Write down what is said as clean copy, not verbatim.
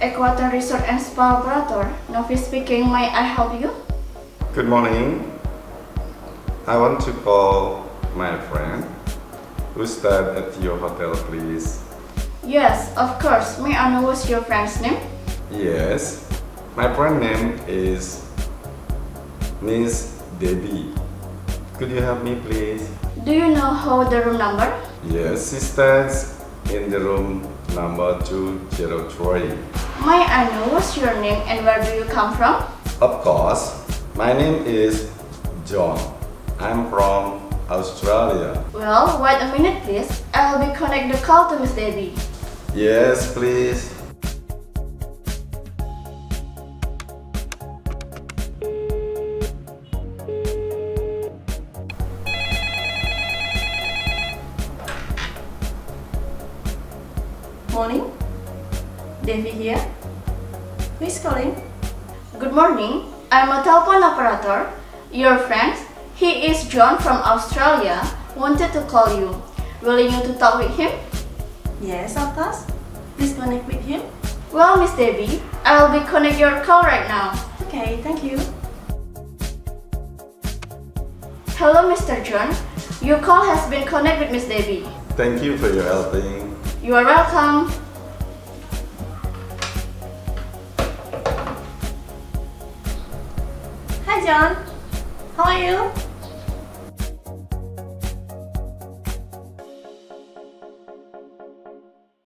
Equator Resort and Spa Operator. Novi speaking, may I help you? Good morning. I want to call my friend who stayed at your hotel, please. Yes, of course. May I know what's your friend's name? Yes, my friend name is Miss Debbie. Could you help me, please? Do you know how the room number? Yes, she stays in the room number 203. May I know what's your name and where do you come from? Of course, my name is John. I'm from Australia. Well, wait a minute please. I'll be connect the call to Miss Debbie. Yes, please. Morning. Devi here. Who is calling? Good morning. I'm a telepon operator. Your friend, he is John from Australia, wanted to call you. Willing you to talk with him? Yes, of course. Please connect with him. Well, Miss Debbie, I will be connect your call right now. Okay, thank you. Hello, Mr. John. Your call has been connected with Miss Debbie. Thank you for your helping. You are welcome. Hi, John. How are you?